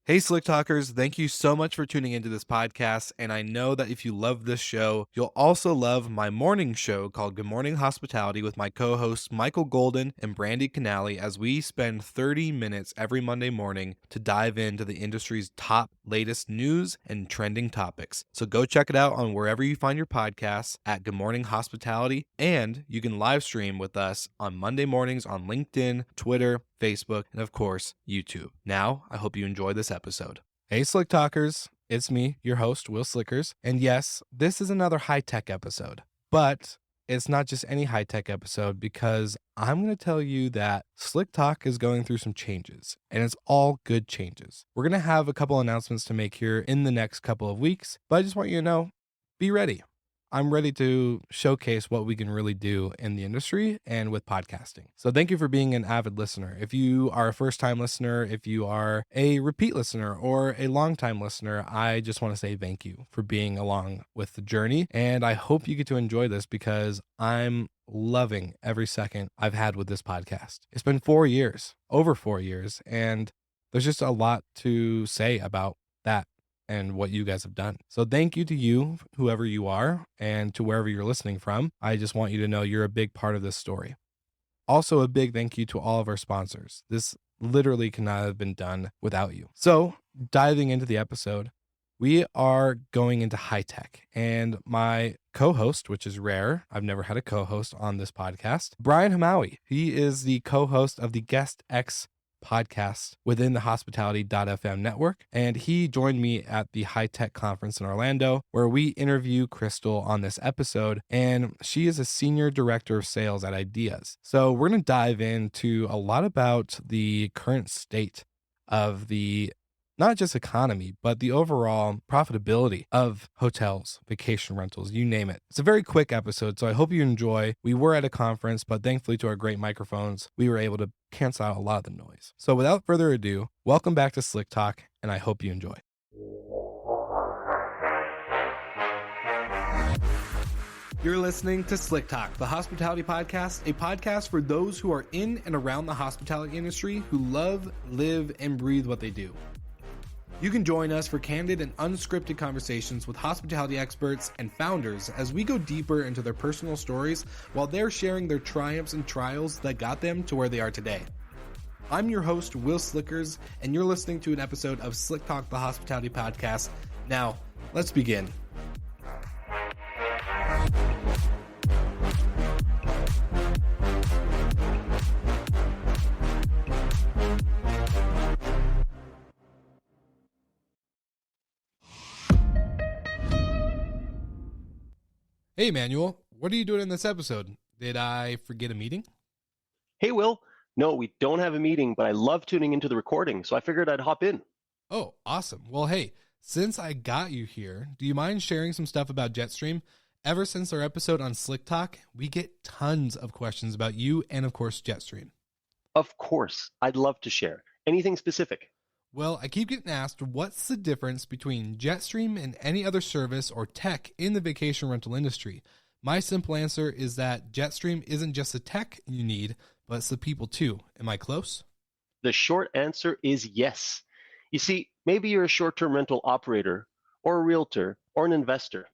Hey, Slick Talkers, thank you so much for tuning into this podcast. And I know that if you love this show, you'll also love my morning show called Good Morning Hospitality with my co hosts Michael Golden and Brandy Canali, as we spend 30 minutes every Monday morning to dive into the industry's top latest news and trending topics. So go check it out on wherever you find your podcasts at Good Morning Hospitality. And you can live stream with us on Monday mornings on LinkedIn, Twitter, Facebook, and of course, YouTube. Now, I hope you enjoy this episode. Hey, Slick Talkers. It's me, your host, Will Slickers. And yes, this is another high-tech episode. But it's not just any high-tech episode, because I'm going to tell you that Slick Talk is going through some changes, and it's all good changes. We're going to have a couple announcements to make here in the next couple of weeks, but I just want you to know, be ready. I'm ready to showcase what we can really do in the industry and with podcasting. So thank you for being an avid listener. If you are a first-time listener, if you are a repeat listener or a long-time listener, I just want to say thank you for being along with the journey. And I hope you get to enjoy this, because I'm loving every second I've had with this podcast. It's been 4 years, over 4 years, and there's just a lot to say about that and what you guys have done. So thank you to you, whoever you are, and to wherever you're listening from. I just want you to know you're a big part of this story. Also, a big thank you to all of our sponsors. This literally could not have been done without you. So diving into the episode, we are going into HITEC, and my co-host, which is rare, I've never had a co-host on this podcast, Brian Hamaoui. He is the co-host of the Guest X podcast within the hospitality.fm network. And he joined me at the HITEC conference in Orlando, where we interview Crystal on this episode. And she is a senior director of sales at Ideas. So we're going to dive into a lot about the current state of the not just economy, but the overall profitability of hotels, vacation rentals, you name it. It's a very quick episode, so I hope you enjoy. We were at a conference, but thankfully to our great microphones, we were able to cancel out a lot of the noise. So without further ado, welcome back to Slick Talk, and I hope you enjoy. You're listening to Slick Talk, the hospitality podcast, a podcast for those who are in and around the hospitality industry, who love, live, and breathe what they do. You can join us for candid and unscripted conversations with hospitality experts and founders as we go deeper into their personal stories while they're sharing their triumphs and trials that got them to where they are today. I'm your host, Will Slickers, and you're listening to an episode of Slick Talk, the hospitality podcast. Now, let's begin. Hey, Emmanuel, what are you doing in this episode? Did I forget a meeting? Hey, Will. No, we don't have a meeting, but I love tuning into the recording, so I figured I'd hop in. Oh, awesome. Well, hey, since I got you here, do you mind sharing some stuff about Jetstream? Ever since our episode on Slick Talk, we get tons of questions about you and, of course, Jetstream. Of course, I'd love to share. Anything specific? Well, I keep getting asked, what's the difference between Jetstream and any other service or tech in the vacation rental industry? My simple answer is that Jetstream isn't just the tech you need, but it's the people too. Am I close? The short answer is yes. You see, maybe you're a short-term rental operator or a realtor or an investor.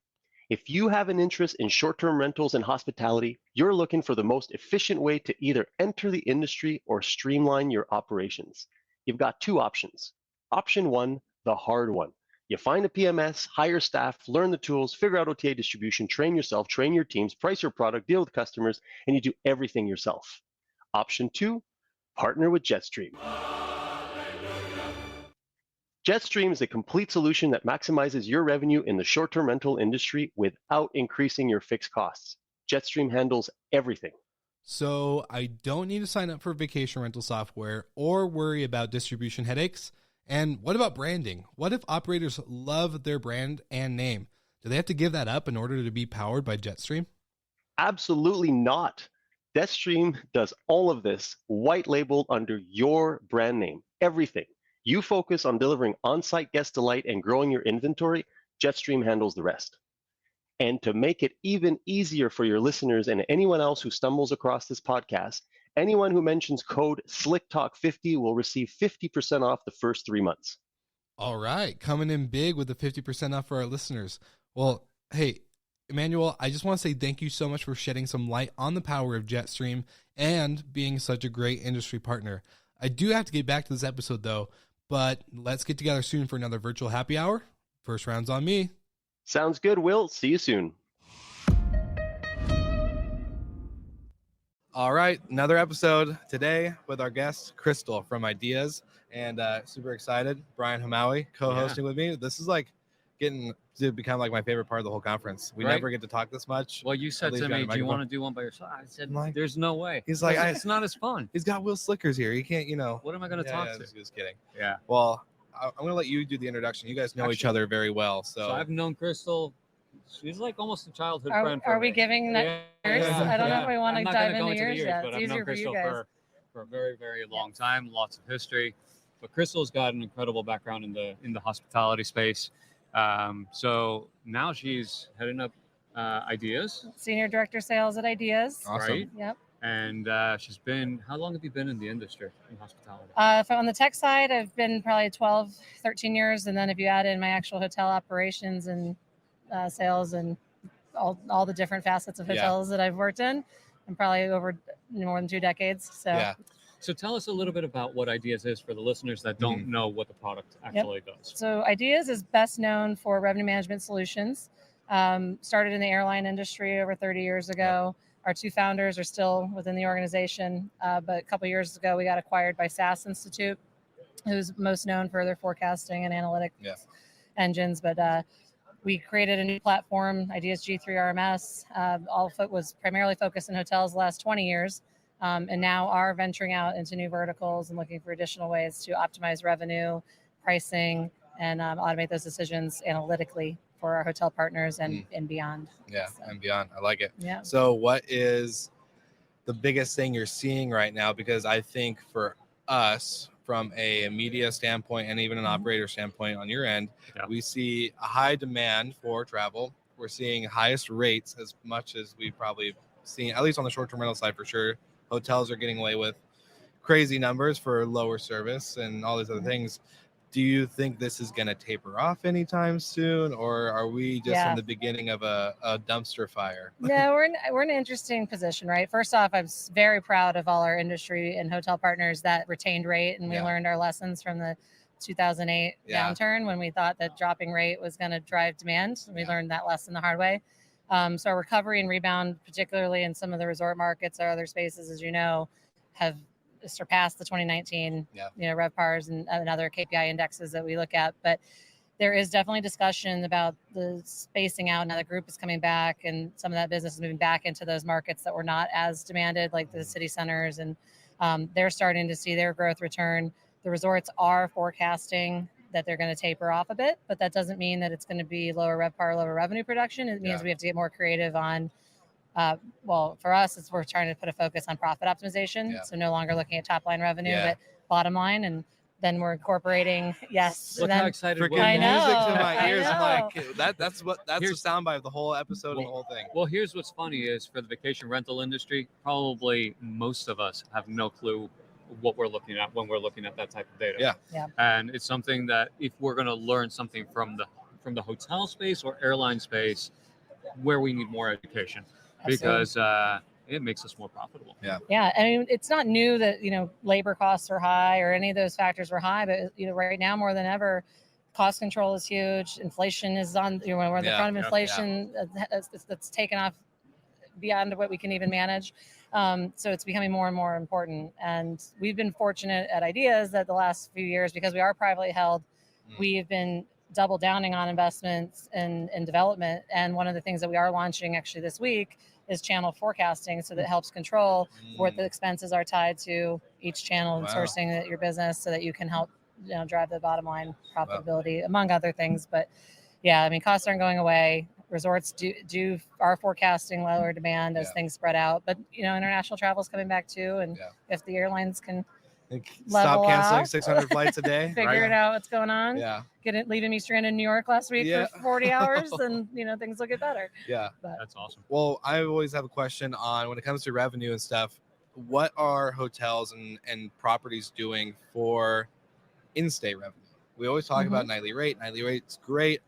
If you have an interest in short-term rentals and hospitality, you're looking for the most efficient way to either enter the industry or streamline your operations. You've got two options. Option one, the hard one. You find a PMS, hire staff, learn the tools, figure out OTA distribution, train yourself, train your teams, price your product, deal with customers, and you do everything yourself. Option two, partner with Jetstream. Jetstream is a complete solution that maximizes your revenue in the short-term rental industry without increasing your fixed costs. Jetstream handles everything. So I don't need to sign up for vacation rental software or worry about distribution headaches. And what about branding? What if operators love their brand and name? Do they have to give that up in order to be powered by Jetstream? Absolutely not. Jetstream does all of this white labeled under your brand name, everything. You focus on delivering on-site guest delight and growing your inventory. Jetstream handles the rest. And to make it even easier for your listeners and anyone else who stumbles across this podcast, anyone who mentions code SlickTalk50 will receive 50% off the first 3 months. All right, coming in big with the 50% off for our listeners. Well, hey, Emmanuel, I just want to say thank you so much for shedding some light on the power of Jetstream and being such a great industry partner. I do have to get back to this episode, though, but let's get together soon for another virtual happy hour. First round's on me. Sounds good, Will. See you soon. All right, another episode today with our guest, Crystal from Ideas, and super excited. Brian Hamaoui co-hosting with me. This is like getting to become like my favorite part of the whole conference. We never get to talk this much. Well, you said to me, do you want to do one by yourself? I said, there's no way. He's like, it's not as fun. He's got Will Slickers here. He can't, What am I going to talk to? Just kidding. Yeah. Well, I'm going to let you do the introduction. You guys know each other very well. So I've known Crystal. She's like almost a childhood friend. Are we giving that years? I don't know if we want to dive into years yet. But It's I've easier known for you Crystal guys. for a very, very long time. Lots of history. But Crystal's got an incredible background in the hospitality space. So now she's heading up Ideas. Senior Director Sales at Ideas. Awesome. Right? Yep. And she's been, how long have you been in the industry, in hospitality? On the tech side, I've been probably 12, 13 years. And then if you add in my actual hotel operations and sales and all the different facets of hotels that I've worked in, I'm probably over more than 2 decades. So So tell us a little bit about what Ideas is for the listeners that don't know what the product actually does. So Ideas is best known for revenue management solutions. Started in the airline industry over 30 years ago. Our 2 founders are still within the organization, but a couple years ago we got acquired by SAS Institute, who's most known for their forecasting and analytic engines. But we created a new platform, Ideas G3 RMS. All of it was primarily focused in hotels the last 20 years. And now are venturing out into new verticals and looking for additional ways to optimize revenue, pricing, and automate those decisions analytically for our hotel partners and beyond. And beyond. I like it. Yeah. So what is the biggest thing you're seeing right now? Because I think for us, from a media standpoint and even an operator standpoint on your end, we see a high demand for travel. We're seeing highest rates as much as we've probably seen, at least on the short-term rental side for sure. Hotels are getting away with crazy numbers for lower service and all these other things. Do you think this is going to taper off anytime soon, or are we just in the beginning of a dumpster fire? No, we're in an interesting position, right? First off, I'm very proud of all our industry and hotel partners that retained rate, and we learned our lessons from the 2008 downturn when we thought that dropping rate was going to drive demand. We learned that lesson the hard way. So our recovery and rebound, particularly in some of the resort markets or other spaces, as you know, have surpassed the 2019, RevPARs and other KPI indexes that we look at. But there is definitely discussion about the spacing out. Now the group is coming back, and some of that business is moving back into those markets that were not as demanded, like the city centers, and they're starting to see their growth return. The resorts are forecasting that they're going to taper off a bit, but that doesn't mean that it's going to be lower RevPAR, lower revenue production. It means we have to get more creative on, for us, we're trying to put a focus on profit optimization. So no longer looking at top line revenue, but bottom line. And then we're incorporating, Look how excited freaking I know, music to my I ears. know. I'm like, that's the soundbite of the whole episode and the whole thing. Well, here's what's funny is for the vacation rental industry, probably most of us have no clue what we're looking at when we're looking at that type of data. And it's something that if we're going to learn something from the hotel space or airline space, where we need more education. Because it makes us more profitable. Yeah. I mean, it's not new that, labor costs are high or any of those factors were high, but, right now more than ever, cost control is huge. Inflation is on, we're at the front of inflation that's taken off beyond what we can even manage. So it's becoming more and more important. And we've been fortunate at Ideas that the last few years, because we are privately held, we've been double downing on investments and development. And one of the things that we are launching actually this week is channel forecasting, so that helps control what the expenses are tied to each channel and sourcing your business, so that you can help drive the bottom line profitability, among other things. But costs aren't going away. Resorts are forecasting lower demand as things spread out, but international travel is coming back too, and if the airlines can Stop canceling off, 600 flights a day, figure it out what's going on, leaving me stranded in New York last week for 40 hours, and things will get better. But that's awesome. Well, I always have a question on when it comes to revenue and stuff. What are hotels and properties doing for in-stay revenue? We always talk about nightly rate. Nightly rate's great.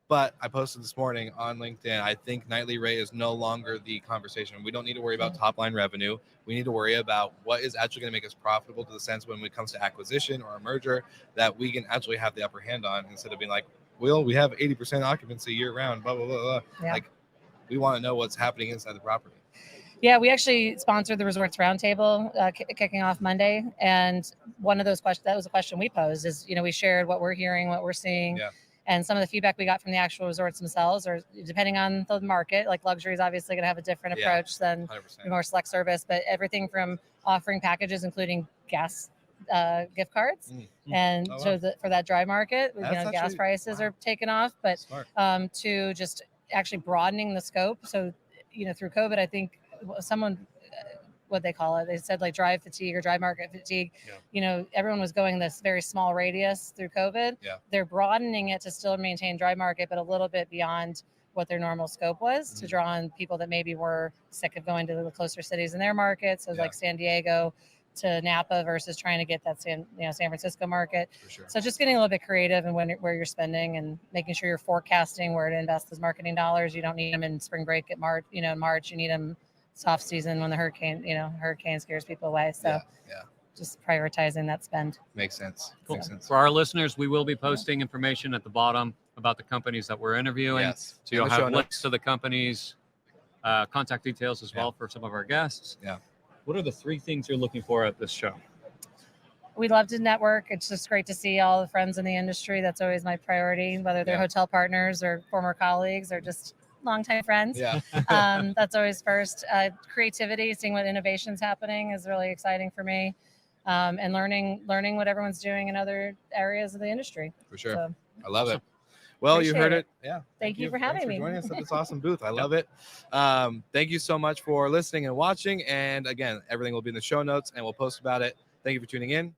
But I posted this morning on LinkedIn, I think nightly rate is no longer the conversation. We don't need to worry about top line revenue. We need to worry about what is actually going to make us profitable, to the sense when it comes to acquisition or a merger that we can actually have the upper hand on, instead of being like, well, we have 80% occupancy year round, blah, blah, blah, blah. Yeah. Like, we want to know what's happening inside the property. Yeah, we actually sponsored the Resorts Roundtable kicking off Monday. And one of those questions, that was a question we posed, is, we shared what we're hearing, what we're seeing. Yeah. And some of the feedback we got from the actual resorts themselves, or depending on the market, like luxury is obviously going to have a different approach than 100%. more select service, but everything from offering packages, including gas gift cards. And for that dry market, gas prices are taken off, but to just actually broadening the scope. So, through COVID, I think someone, what they call it, they said like drive fatigue or dry market fatigue. Everyone was going this very small radius through COVID. They're broadening it to still maintain dry market, but a little bit beyond what their normal scope was, to draw on people that maybe were sick of going to the closer cities in their markets. So like San Diego to Napa versus trying to get that San Francisco market. For sure. So just getting a little bit creative in where you're spending, and making sure you're forecasting where to invest those marketing dollars. You don't need them in spring break at March. In March, you need them soft season when the hurricane scares people away. So just prioritizing that spend. Makes sense. Cool. Makes sense. For our listeners, we will be posting information at the bottom about the companies that we're interviewing. Yes. So you'll have links to the companies, contact details as well for some of our guests. Yeah. What are the 3 things you're looking for at this show? We love to network. It's just great to see all the friends in the industry. That's always my priority, whether they're hotel partners or former colleagues or just longtime friends. Yeah. That's always first. Creativity, seeing what innovation's happening is really exciting for me. And learning what everyone's doing in other areas of the industry. For sure. So, I love it. Well, you heard it. Yeah. Thank you for having me. Joining us at this awesome booth. I love it. Thank you so much for listening and watching. And again, everything will be in the show notes and we'll post about it. Thank you for tuning in.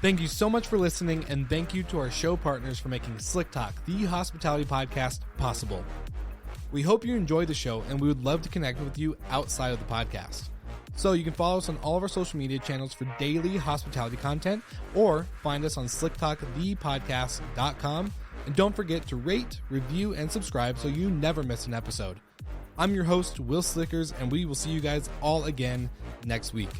Thank you so much for listening, and thank you to our show partners for making Slick Talk, the hospitality podcast, possible. We hope you enjoyed the show, and we would love to connect with you outside of the podcast. So you can follow us on all of our social media channels for daily hospitality content, or find us on slicktalkthepodcast.com. And don't forget to rate, review, and subscribe so you never miss an episode. I'm your host, Will Slickers, and we will see you guys all again next week.